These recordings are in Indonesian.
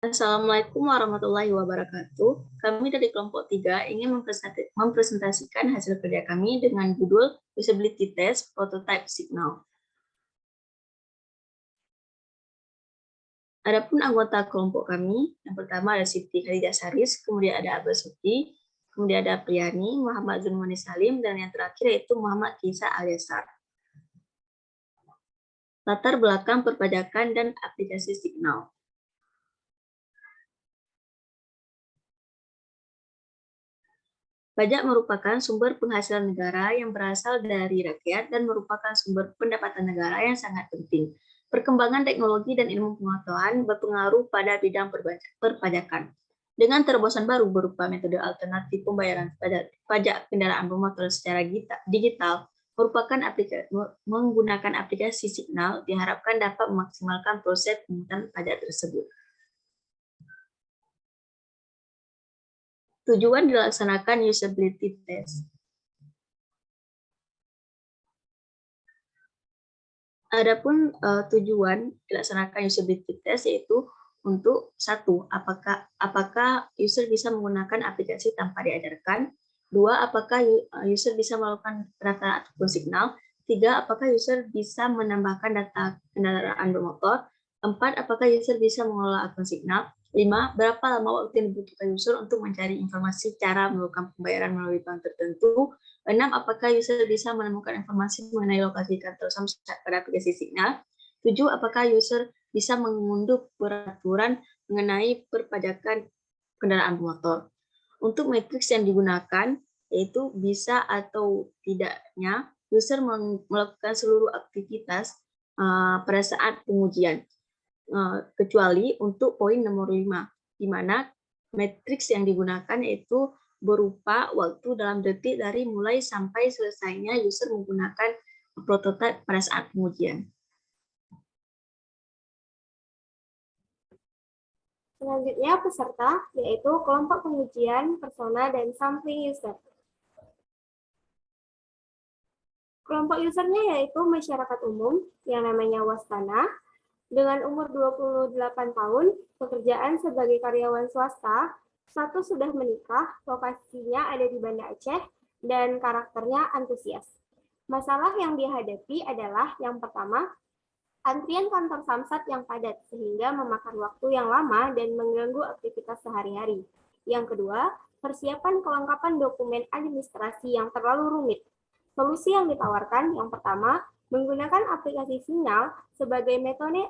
Assalamualaikum warahmatullahi wabarakatuh. Kami dari kelompok 3 ingin mempresentasikan hasil kerja kami dengan judul Usability Test Prototype Signal. Adapun anggota kelompok kami, yang pertama ada Siti Khadijah Saris, kemudian ada Abel Suti, kemudian ada Priyani, Muhammad Zulmani Salim, dan yang terakhir yaitu Muhammad Kisa Aliasar. Latar belakang perpajakan dan aplikasi signal. Pajak merupakan sumber penghasilan negara yang berasal dari rakyat dan merupakan sumber pendapatan negara yang sangat penting. Perkembangan teknologi dan ilmu pengetahuan berpengaruh pada bidang perpajakan. Dengan terobosan baru berupa metode alternatif pembayaran pajak kendaraan bermotor secara digital, menggunakan aplikasi signal diharapkan dapat memaksimalkan proses pemungutan pajak tersebut. Tujuan dilaksanakan usability test. Adapun tujuan dilaksanakan usability test yaitu untuk satu, apakah user bisa menggunakan aplikasi tanpa diajarkan. Dua, apakah user bisa melakukan pendaftaran ataupun signal. Tiga, apakah user bisa menambahkan data kendaraan bermotor. Empat, apakah user bisa mengelola akun signal. 5. Berapa lama waktu yang dibutuhkan user untuk mencari informasi cara melakukan pembayaran melalui bank tertentu. 6. Apakah user bisa menemukan informasi mengenai lokasi kantor Samsat pada aplikasi signal. 7. Apakah user bisa mengunduh peraturan mengenai perpajakan kendaraan bermotor. Untuk matriks yang digunakan, yaitu bisa atau tidaknya user melakukan seluruh aktivitas pada saat pengujian. Kecuali untuk poin nomor 5, di mana matriks yang digunakan yaitu berupa waktu dalam detik dari mulai sampai selesainya user menggunakan prototipe pada saat pengujian. Selanjutnya peserta, yaitu kelompok pengujian, persona, dan sampling user. Kelompok usernya yaitu masyarakat umum yang namanya Wastana, dengan umur 28 tahun, pekerjaan sebagai karyawan swasta, status sudah menikah, lokasinya ada di Banda Aceh, dan karakternya antusias. Masalah yang dihadapi adalah yang pertama, antrian kantor Samsat yang padat sehingga memakan waktu yang lama dan mengganggu aktivitas sehari-hari. Yang kedua, persiapan kelengkapan dokumen administrasi yang terlalu rumit. Solusi yang ditawarkan yang pertama, menggunakan aplikasi Signal sebagai metode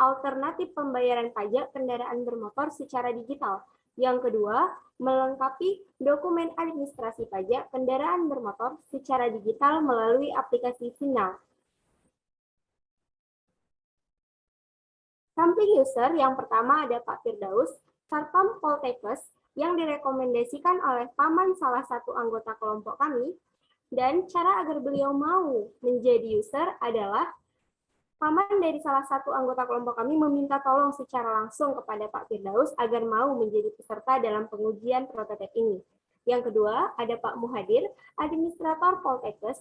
alternatif pembayaran pajak kendaraan bermotor secara digital. Yang kedua, melengkapi dokumen administrasi pajak kendaraan bermotor secara digital melalui aplikasi Signal. Sampling user yang pertama ada Pak Firdaus, Satpam Poltekkes, yang direkomendasikan oleh paman salah satu anggota kelompok kami, dan cara agar beliau mau menjadi user adalah paman dari salah satu anggota kelompok kami meminta tolong secara langsung kepada Pak Firdaus agar mau menjadi peserta dalam pengujian prototipe ini. Yang kedua, ada Pak Muhadir, administrator Poltekkes,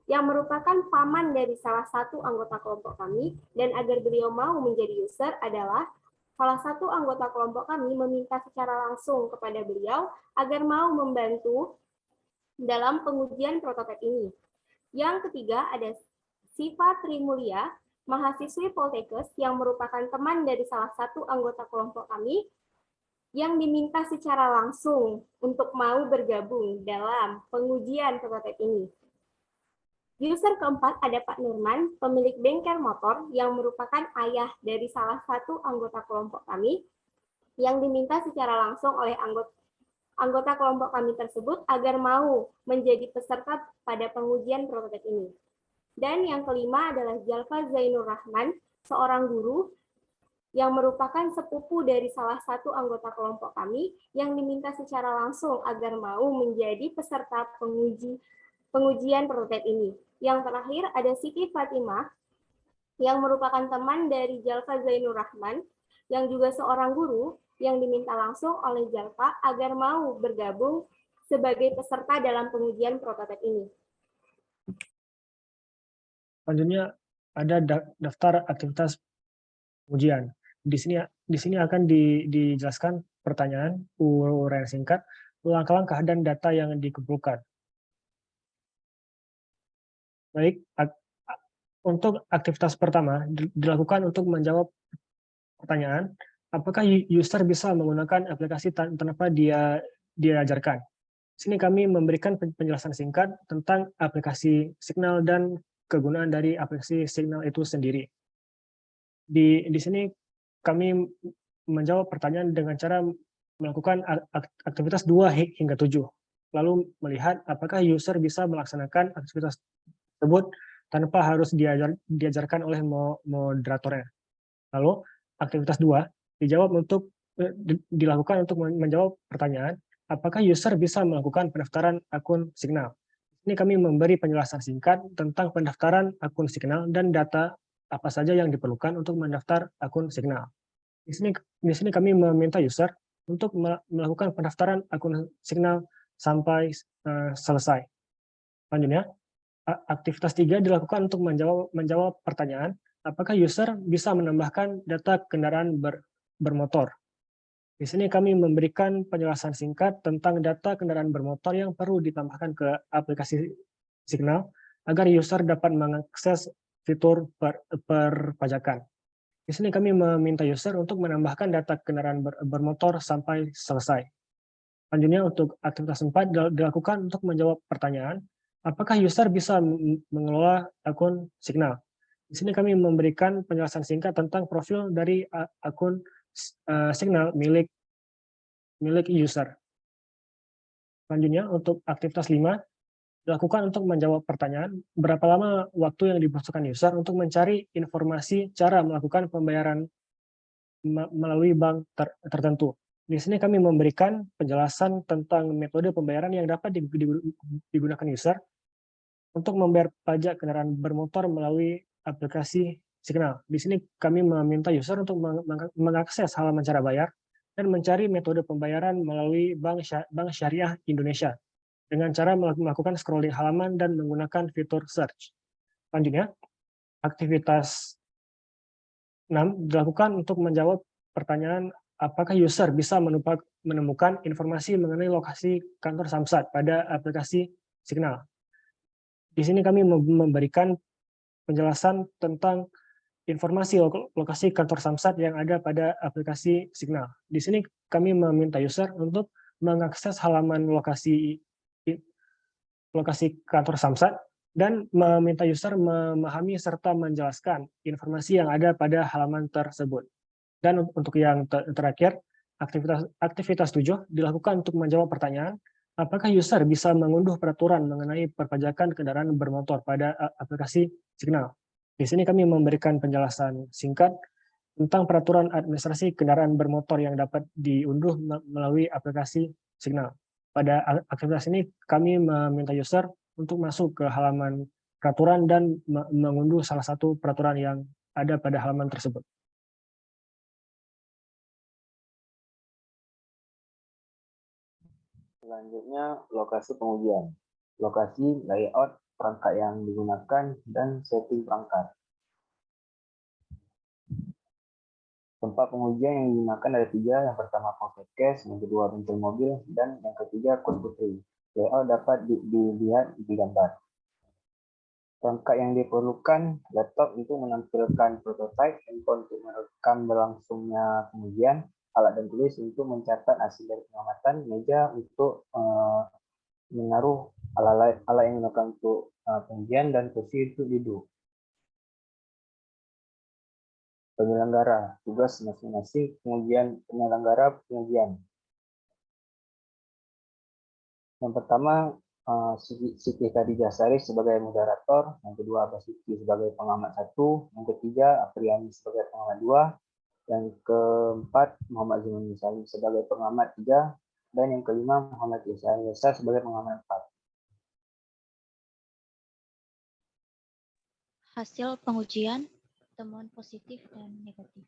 yang merupakan paman dari salah satu anggota kelompok kami, dan agar beliau mau menjadi user adalah salah satu anggota kelompok kami meminta secara langsung kepada beliau agar mau membantu dalam pengujian prototipe ini. Yang ketiga ada Siva Trimulia, mahasiswi Poltekkes yang merupakan teman dari salah satu anggota kelompok kami yang diminta secara langsung untuk mau bergabung dalam pengujian prototipe ini. User keempat ada Pak Nurman, pemilik bengkel motor yang merupakan ayah dari salah satu anggota kelompok kami yang diminta secara langsung oleh anggota kelompok kami tersebut agar mau menjadi peserta pada pengujian prototipe ini. Dan yang kelima adalah Jalfa Zainur Rahman, seorang guru yang merupakan sepupu dari salah satu anggota kelompok kami yang diminta secara langsung agar mau menjadi peserta pengujian prototipe ini. Yang terakhir ada Siti Fatimah yang merupakan teman dari Jalfa Zainur Rahman yang juga seorang guru yang diminta langsung oleh Jalfa agar mau bergabung sebagai peserta dalam pengujian prototipe ini. Selanjutnya ada daftar aktivitas ujian. di sini akan dijelaskan pertanyaan, uraian singkat, langkah-langkah dan data yang dikumpulkan. Baik, untuk aktivitas pertama dilakukan untuk menjawab pertanyaan, apakah user bisa menggunakan aplikasi tanpa dia diajarkan. Di sini kami memberikan penjelasan singkat tentang aplikasi Signal dan kegunaan dari aplikasi Signal itu sendiri. Di sini kami menjawab pertanyaan dengan cara melakukan aktivitas 2 hingga 7, lalu melihat apakah user bisa melaksanakan aktivitas tersebut tanpa harus diajarkan oleh moderatornya. Lalu aktivitas 2 dilakukan untuk menjawab pertanyaan, apakah user bisa melakukan pendaftaran akun Signal. Ini kami memberi penjelasan singkat tentang pendaftaran akun Signal dan data apa saja yang diperlukan untuk mendaftar akun Signal. Di sini kami meminta user untuk melakukan pendaftaran akun Signal sampai selesai. Selanjutnya, aktivitas 3 dilakukan untuk menjawab pertanyaan, apakah user bisa menambahkan data kendaraan bermotor. Di sini kami memberikan penjelasan singkat tentang data kendaraan bermotor yang perlu ditambahkan ke aplikasi Signal agar user dapat mengakses fitur perpajakan. Di sini kami meminta user untuk menambahkan data kendaraan bermotor sampai selesai. Selanjutnya untuk aktivitas 4 dilakukan untuk menjawab pertanyaan, apakah user bisa mengelola akun Signal. Di sini kami memberikan penjelasan singkat tentang profil dari akun Signal milik user. Selanjutnya untuk aktivitas 5 dilakukan untuk menjawab pertanyaan, berapa lama waktu yang dibutuhkan user untuk mencari informasi cara melakukan pembayaran melalui bank tertentu. Di sini kami memberikan penjelasan tentang metode pembayaran yang dapat digunakan user untuk membayar pajak kendaraan bermotor melalui aplikasi Signal. Di sini kami meminta user untuk mengakses halaman cara bayar dan mencari metode pembayaran melalui Bank Syariah Indonesia dengan cara melakukan scrolling halaman dan menggunakan fitur search. Selanjutnya, aktivitas 6 dilakukan untuk menjawab pertanyaan apakah user bisa menemukan informasi mengenai lokasi kantor Samsat pada aplikasi Signal. Di sini kami memberikan penjelasan tentang informasi lokasi kantor Samsat yang ada pada aplikasi Signal. Di sini kami meminta user untuk mengakses halaman lokasi kantor Samsat dan meminta user memahami serta menjelaskan informasi yang ada pada halaman tersebut. Dan untuk yang terakhir, aktivitas 7 dilakukan untuk menjawab pertanyaan, apakah user bisa mengunduh peraturan mengenai perpajakan kendaraan bermotor pada aplikasi Signal. Di sini kami memberikan penjelasan singkat tentang peraturan administrasi kendaraan bermotor yang dapat diunduh melalui aplikasi Signal. Pada aktivitas ini kami meminta user untuk masuk ke halaman peraturan dan mengunduh salah satu peraturan yang ada pada halaman tersebut. Selanjutnya, lokasi pengujian. Lokasi, layout, perangkat yang digunakan, dan setting perangkat. Tempat pengujian yang digunakan ada 3, yang pertama pocket case, yang kedua bengkel mobil, dan yang ketiga kos putri. Layout dapat dilihat di gambar. Perangkat yang diperlukan, laptop itu menampilkan prototipe, handphone untuk merekam berlangsungnya pengujian, alat dan tulis untuk mencatat hasil dari pengamatan, meja untuk menaruh alat yang digunakan untuk pengujian, dan kursi untuk duduk. Penyelenggara, tugas masing-masing penyelenggara pengujian. Yang pertama, Siti Khadijah Sarif sebagai moderator, yang kedua Basuki sebagai pengamat 1, yang ketiga Apriani sebagai pengamat 2, yang keempat Muhammad Zuman Salim sebagai pengamat 3, dan yang kelima Muhammad Ihsan Yasa sebagai pengamat 4. Hasil pengujian, temuan positif dan negatif.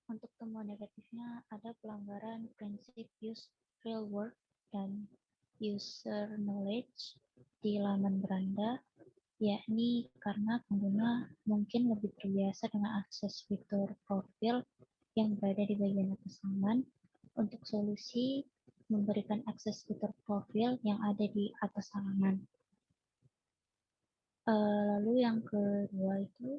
Untuk temuan negatifnya ada pelanggaran prinsip use real world dan user knowledge di laman beranda, yakni karena pengguna mungkin lebih terbiasa dengan akses fitur profil yang berada di bagian atas halaman. Untuk solusi, memberikan akses fitur profil yang ada di atas halaman. Lalu yang kedua itu,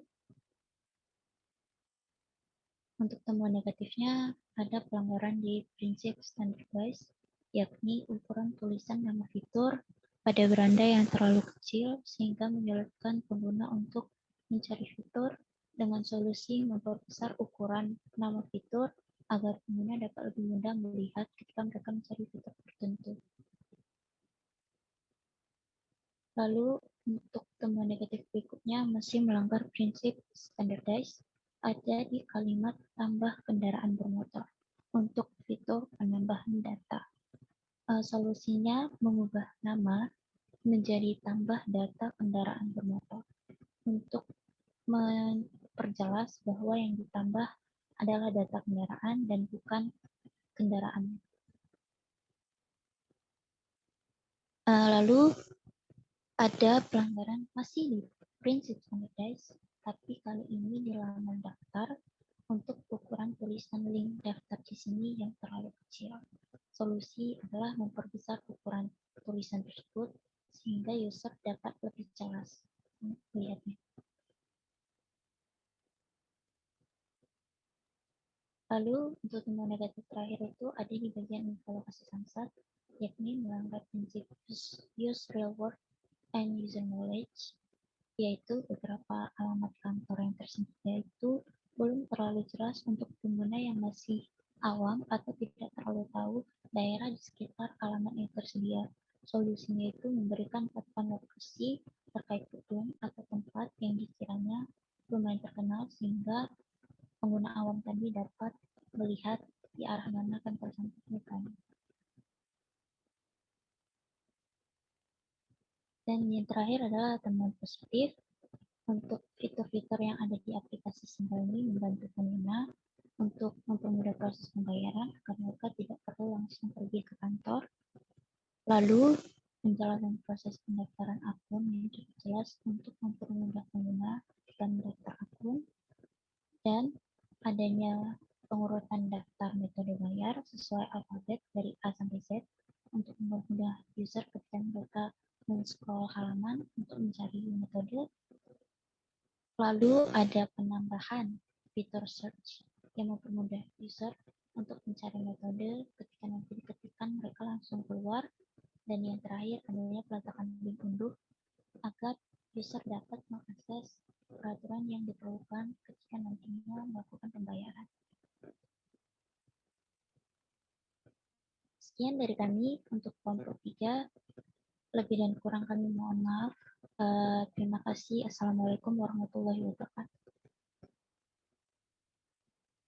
untuk temuan negatifnya ada pelanggaran di prinsip standardize, yakni ukuran tulisan nama fitur pada beranda yang terlalu kecil sehingga menyulitkan pengguna untuk mencari fitur. Dengan solusi memperbesar ukuran nama fitur agar pengguna dapat lebih mudah melihat ketika mereka mencari fitur tertentu. Lalu untuk temuan negatif berikutnya masih melanggar prinsip standardize, ada di kalimat tambah kendaraan bermotor untuk fitur penambahan data. Solusinya mengubah nama menjadi tambah data kendaraan bermotor untuk memperjelas bahwa yang ditambah adalah data kendaraan dan bukan kendaraan. Lalu ada pelanggaran masih di prinsip standardize, tapi kali ini di laman daftar untuk ukuran tulisan link daftar di sini yang terlalu kecil. Solusi adalah memperbesar ukuran tulisan tersebut sehingga user dapat lebih jelas melihatnya. Lalu untuk temuan negatif terakhir itu ada di bagian info lokasi samsat, yakni melanggar prinsip use real world and user knowledge, yaitu beberapa alamat kantor yang tersedia itu belum terlalu jelas untuk pengguna yang masih awam atau tidak terlalu tahu daerah di sekitar alamat yang tersedia. Solusinya itu memberikan papan lokasi terkait gedung atau tempat yang dikiranya lumayan terkenal sehingga pengguna awam tadi dapat melihat di arah mana kantor samsat mereka. Dan yang terakhir adalah temuan positif. Untuk fitur-fitur yang ada di aplikasi Simbol ini membantu pengguna untuk mempermudah proses pembayaran agar mereka tidak perlu langsung pergi ke kantor. Lalu, penjelasan proses pendaftaran akun yang cukup jelas untuk mempermudah pengguna jika mendaftar akun, dan adanya pengurutan daftar metode bayar sesuai alfabet dari A sampai Z untuk mempermudah user ketika mereka men-scroll halaman untuk mencari metode. Lalu ada penambahan fitur search yang mempermudah user untuk mencari metode ketika nanti diketikkan mereka langsung keluar. Dan yang terakhir adanya peletakan link unduh agar user dapat mengakses peraturan yang diperlukan ketika nantinya melakukan pembayaran. Sekian dari kami untuk kelompok 3. Lebih dan kurang kami mohon maaf. Terima kasih. Assalamualaikum warahmatullahi wabarakatuh.